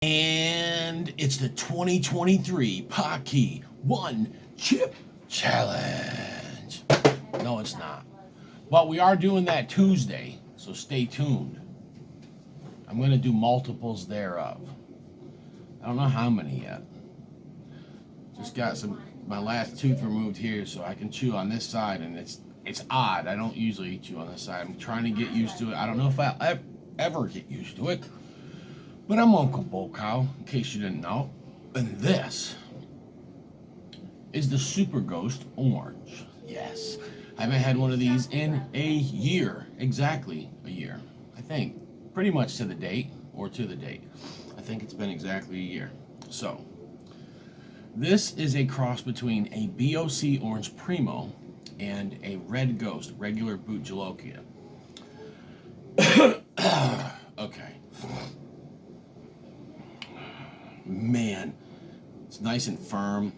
And it's the 2023 Pocky One Chip Challenge. No, it's not. But we are doing that Tuesday, so stay tuned. I'm going to do multiples thereof. I don't know how many yet. Just got my last tooth removed here so I can chew on this side, and it's odd. I don't usually chew on this side. I'm trying to get used to it. I don't know if I'll ever get used to it. But I'm Uncle Bocow, in case you didn't know. And this is the Super Ghost Orange. Yes. I haven't had one of these in a year. Exactly a year. I think. Pretty much to the date, or to the date. I think it's been exactly a year. So, this is a cross between a BOC Orange Primo and a Red Ghost, regular Bhut Jolokia. Okay. Man, it's nice and firm.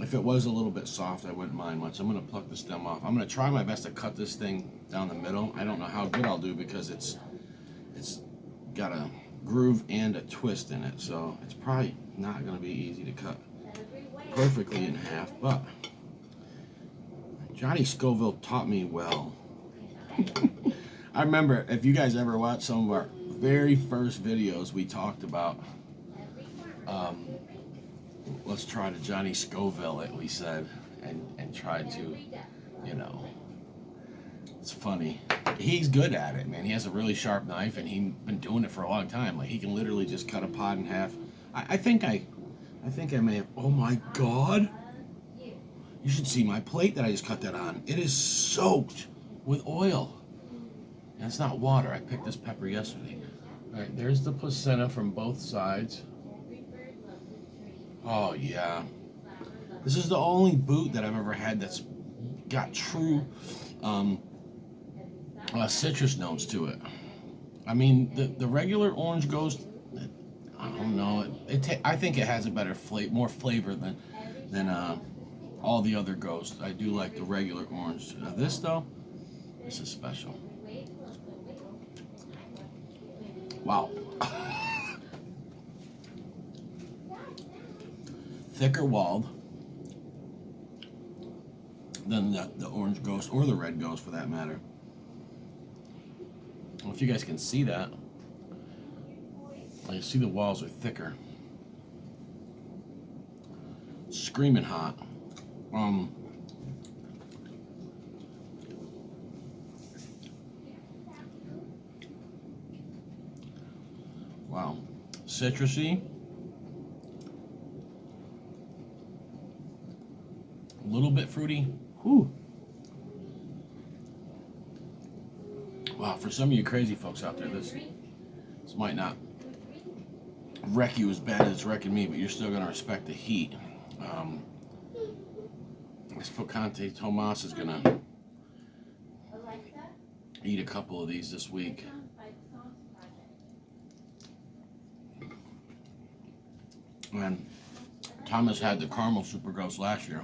If it was a little bit soft, I wouldn't mind much. I'm going to pluck the stem off. I'm going to try my best to cut this thing down the middle. I don't know how good I'll do because it's got a groove and a twist in it, so it's probably not going to be easy to cut perfectly in half, but Johnny Scoville taught me well. I remember, if you guys ever watched some of our very first videos, we talked about let's try to Johnny Scoville it, we said, and try to, you know, it's funny. He's good at it, man. He has a really sharp knife, and he's been doing it for a long time. Like, he can literally just cut a pot in half. I think I may have, oh my God. You should see my plate that I just cut that on. It is soaked with oil. And it's not water. I picked this pepper yesterday. All right, there's the placenta from both sides. Oh, yeah. This is the only Bhut that I've ever had that's got true citrus notes to it. I mean, the regular Orange Ghost, I don't know. I think it has a better more flavor than all the other Ghosts. I do like the regular Orange. Now this, though, this is special. Wow. Thicker walled than the Orange Ghost, or the Red Ghost for that matter. I don't know if you guys can see that. You see the walls are thicker. Screaming hot. Wow. Citrusy. A little bit fruity. Whew. Wow, for some of you crazy folks out there, this might not wreck you as bad as it's wrecking me, but you're still going to respect the heat. This Pocante Tomas is going to eat a couple of these this week. And Thomas had the caramel Super Ghost last year.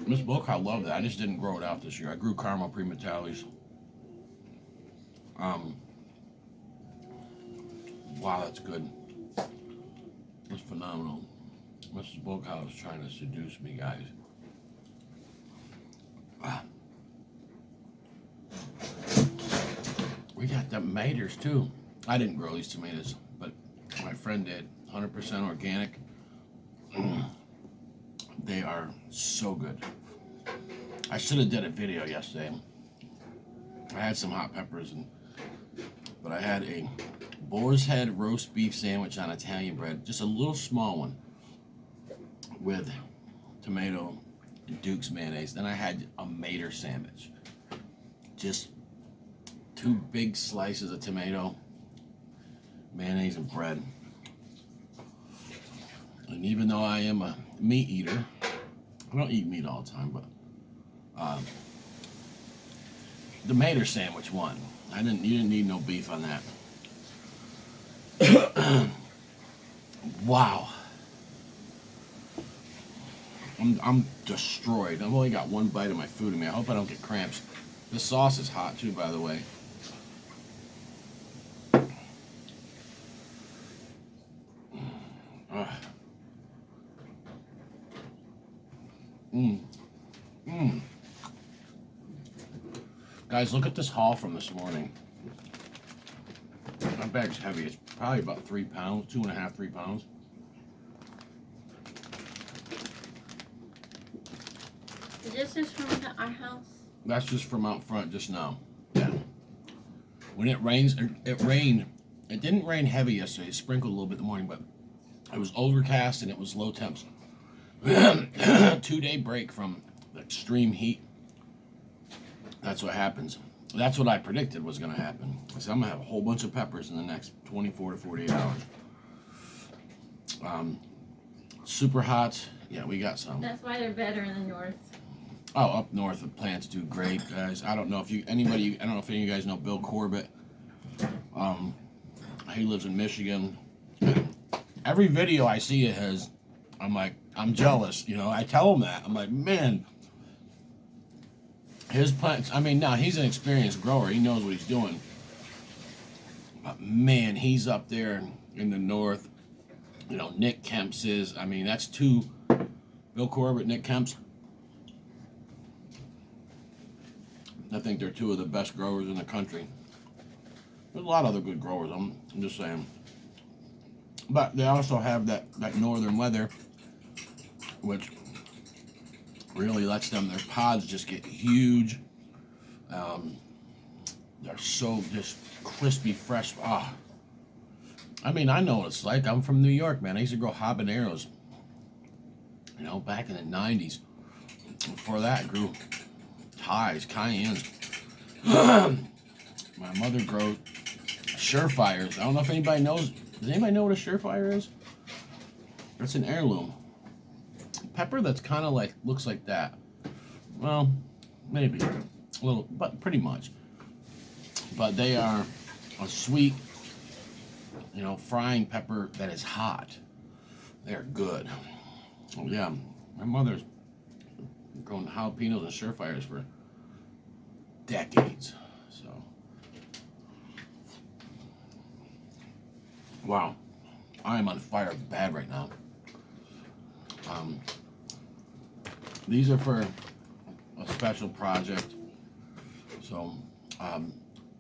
Miss Boca loved it. I just didn't grow it out this year. I grew caramel Primitalis. Wow, that's good. That's phenomenal. Mrs. Boca was trying to seduce me, guys. We got the tomatoes too. I didn't grow these tomatoes, but my friend did. 100% organic. They are so good. I should have did a video yesterday. I had some hot peppers, but I had a boar's head roast beef sandwich on Italian bread, just a little small one, with tomato and Duke's mayonnaise. Then I had a Mater sandwich, just 2 big slices of tomato, mayonnaise, and bread. And even though I am a meat eater, I don't eat meat all the time, but the Mater sandwich won. You didn't need no beef on that. Wow. I'm destroyed. I've only got one bite of my food in me. I hope I don't get cramps. This sauce is hot too, by the way. Mm. Mm. Guys, look at this haul from this morning. My bag's heavy. It's probably about 3 pounds, 2.5, 3 pounds. Is this just from our house? That's just from out front just now. Yeah. When it rains, it rained. It didn't rain heavy yesterday. It sprinkled a little bit in the morning, but it was overcast and it was low temps. 2-day break from the extreme heat. That's what happens. That's what I predicted was going to happen. I said I'm going to have a whole bunch of peppers in the next 24 to 48 hours. Super hot. Yeah, we got some. That's why they're better in the north. Oh, up north the plants do great, guys. I don't know if any of you guys know Bill Corbett. He lives in Michigan. Every video I see of his, I'm like, I'm jealous. You know, I tell him that. I'm like, man, his plants. I mean, now he's an experienced grower. He knows what he's doing. But man, he's up there in the north. You know, Nick Kemp's is. I mean, that's two. Bill Corbett, Nick Kemp's. I think they're two of the best growers in the country. There's a lot of other good growers. I'm just saying. But they also have that northern weather, which really lets them, their pods just get huge. They're so just crispy, fresh. Ah. I mean, I know what it's like. I'm from New York, man. I used to grow habaneros, you know, back in the 90s. Before that, I grew Thais, cayennes. My mother grew Surefires. I don't know if anybody knows. Does anybody know what a Surefire is? It's an heirloom pepper that's kind of like, looks like that. Well, maybe a little, but pretty much. But they are a sweet, you know, frying pepper that is hot. They're good. Oh yeah, my mother's grown jalapenos and Surefires for decades. So, wow, I am on fire bad right now. These are for a special project, so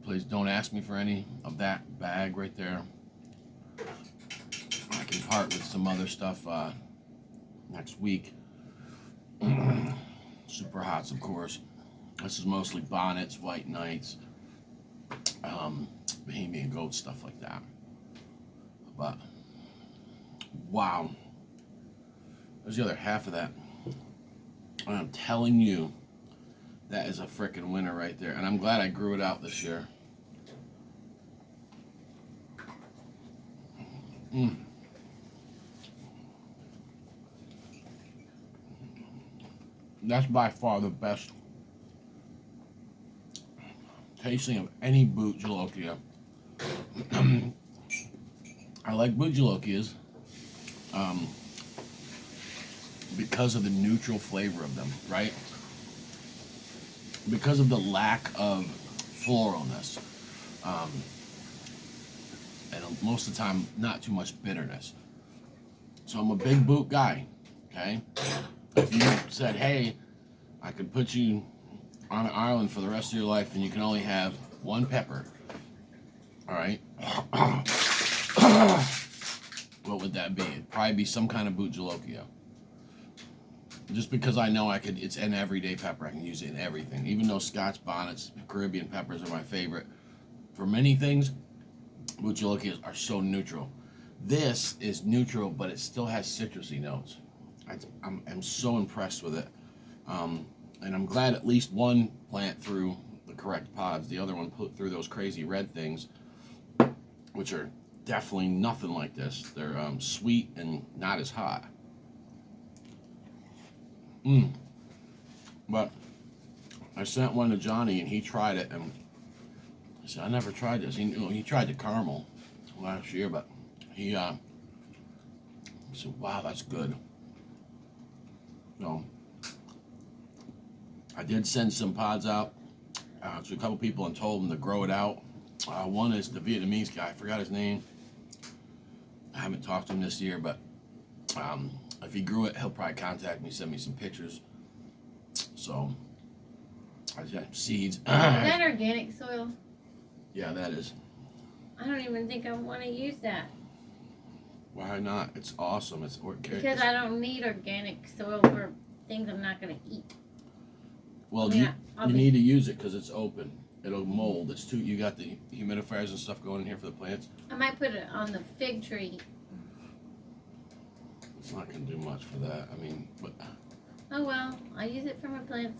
please don't ask me for any of that bag right there. I can part with some other stuff next week. Super hots, of course. This is mostly bonnets, white knights, Bohemian goat, stuff like that. But wow, there's the other half of that. And I'm telling you, that is a freaking winner right there. And I'm glad I grew it out this year. That's by far the best tasting of any Bhut Jolokia. I like Bhut Jolokias because of the neutral flavor of them, right? Because of the lack of floralness. And most of the time, not too much bitterness. So I'm a big Bhut guy, okay? If you said, hey, I could put you on an island for the rest of your life and you can only have one pepper, all right? What would that be? It'd probably be some kind of Bhut Jolokia. Just because I know it's an everyday pepper. I can use it in everything. Even though Scotch bonnets, Caribbean peppers are my favorite. For many things, Bhut Jolokias are so neutral. This is neutral, but it still has citrusy notes. I'm so impressed with it. And I'm glad at least one plant threw the correct pods. The other one put through those crazy red things, which are definitely nothing like this. They're sweet and not as hot. But I sent one to Johnny and he tried it and I said, I never tried this. He tried the caramel last year, but he said, wow, that's good. So I did send some pods out to a couple people and told them to grow it out. One is the Vietnamese guy. I forgot his name. I haven't talked to him this year, but If he grew it, he'll probably contact me, send me some pictures. So, I got seeds. Is that organic soil? Yeah, that is. I don't even think I want to use that. Why not? It's awesome. It's organic. Because I don't need organic soil for things I'm not going to eat. Well, I mean, you need to use it because it's open. It'll mold. It's too. You got the humidifiers and stuff going in here for the plants. I might put it on the fig tree. It's not gonna do much for that. I mean, but. Oh well, I use it for my plants.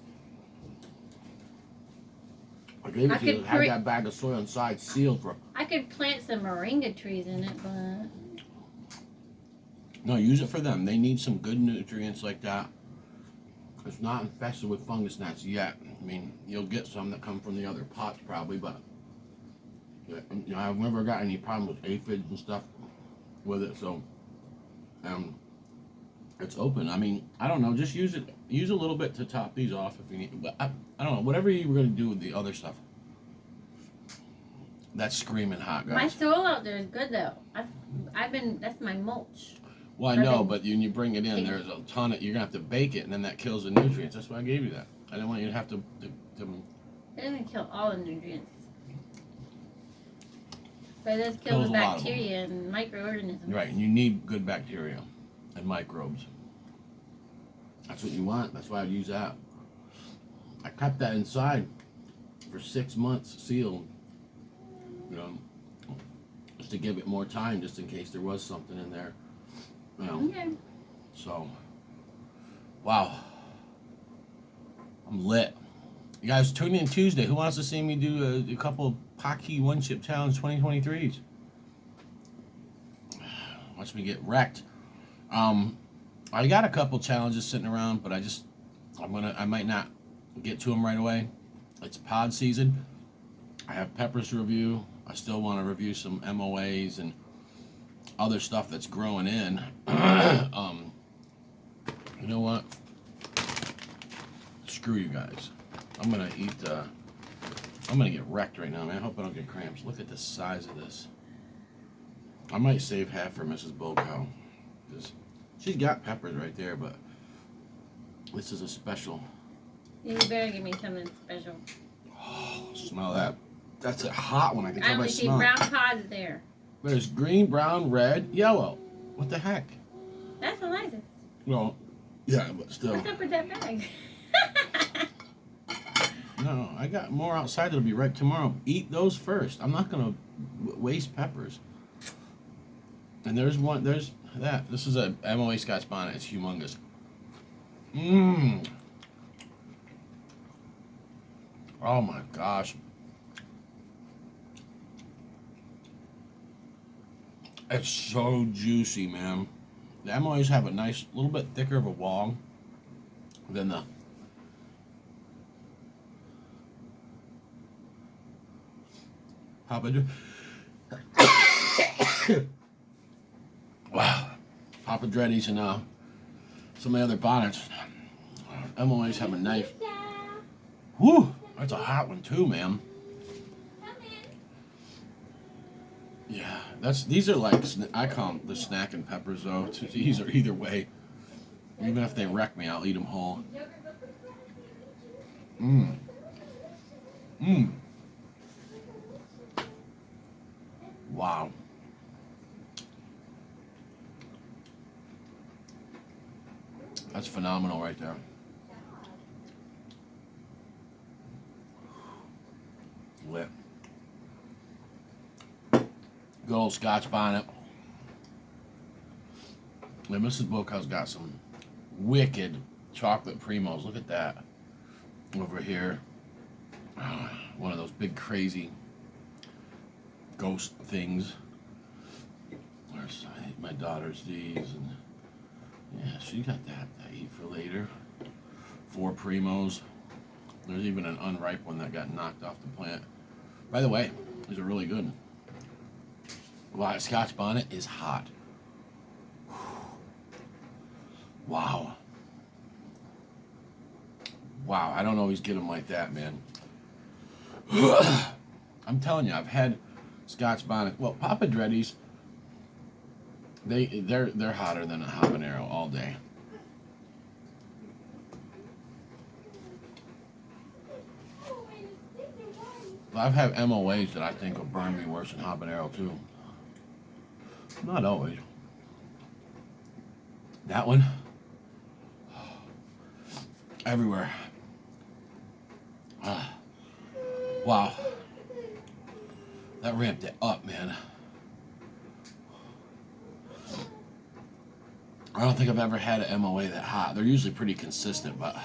I gave it to you. Had that bag of soil inside sealed for. I could plant some moringa trees in it, but. No, use it for them. They need some good nutrients like that. It's not infested with fungus gnats yet. I mean, you'll get some that come from the other pots probably, but I've never got any problem with aphids and stuff with it. So, it's open. I mean, I don't know. Just use it. Use a little bit to top these off if you need. But I don't know. Whatever you were gonna do with the other stuff. That's screaming hot, guys. My soil out there is good though. I've been. That's my mulch. Well, I know, but when you bring it in, there's a ton of. You're gonna have to bake it, and then that kills the nutrients. That's why I gave you that. I didn't want you to have to It doesn't kill all the nutrients, but it does kill Kills the a lot of bacteria and microorganisms. Right, and you need good bacteria and microbes. That's what you want. That's why I'd use that. I kept that inside for 6 months, sealed. You know, just to give it more time, just in case there was something in there. You know. Okay. So, wow, I'm lit. You guys tune in Tuesday. Who wants to see me do a couple Pocky One Chip Challenge 2023s? Watch me get wrecked. I got a couple challenges sitting around, but I might not get to them right away. It's pod season. I have peppers to review. I still want to review some MOAs and other stuff that's growing in. You know what? Screw you guys. I'm gonna eat. I'm gonna get wrecked right now, man. I hope I don't get cramps. Look at the size of this. I might save half for Mrs. Bocow. She's got peppers right there, but this is a special. You better give me something special. Oh, smell that. That's a hot one. I can I tell by only see smell. brown pods there. There's green, brown, red, yellow. What the heck? That's Eliza. Well, yeah, but still. What's up with that bag? No, I got more outside that'll be ripe tomorrow. Eat those first. I'm not gonna waste peppers. And there's that. This is a MOA Scotch bonnet. It's humongous. Mmm. Oh my gosh. It's so juicy, man. The MOAs have a nice, little bit thicker of a wall than the Papa. Wow. Papa Dreddies and some of the other bonnets. MOAs have a nice. Whew, that's a hot one too, man. Yeah, these are like, I call them the snacking peppers though. These are either way. Even if they wreck me, I'll eat them whole. Mmm. Mmm. Wow. That's phenomenal right there. Lit. Good old Scotch bonnet. And Mrs. Bocow's got some wicked chocolate primos. Look at that. Over here. One of those big crazy ghost things. Where's my daughter's these? And yeah, she got that to eat for later. 4 primos. There's even an unripe one that got knocked off the plant. By the way, these are really good. Wow, Scotch bonnet is hot. Wow. Wow, I don't always get them like that, man. I'm telling you, I've had Scotch bonnet. Well, Papa Dreddies, They're hotter than a habanero all day. I've had MOAs that I think will burn me worse than habanero too. Not always. That one, everywhere. Wow. That ramped it up, man. I don't think I've ever had an MOA that hot. They're usually pretty consistent, but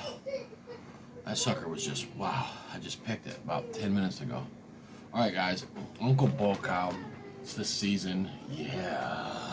that sucker was just, wow. I just picked it about 10 minutes ago. All right, guys. Uncle Bull Cow. It's the season. Yeah.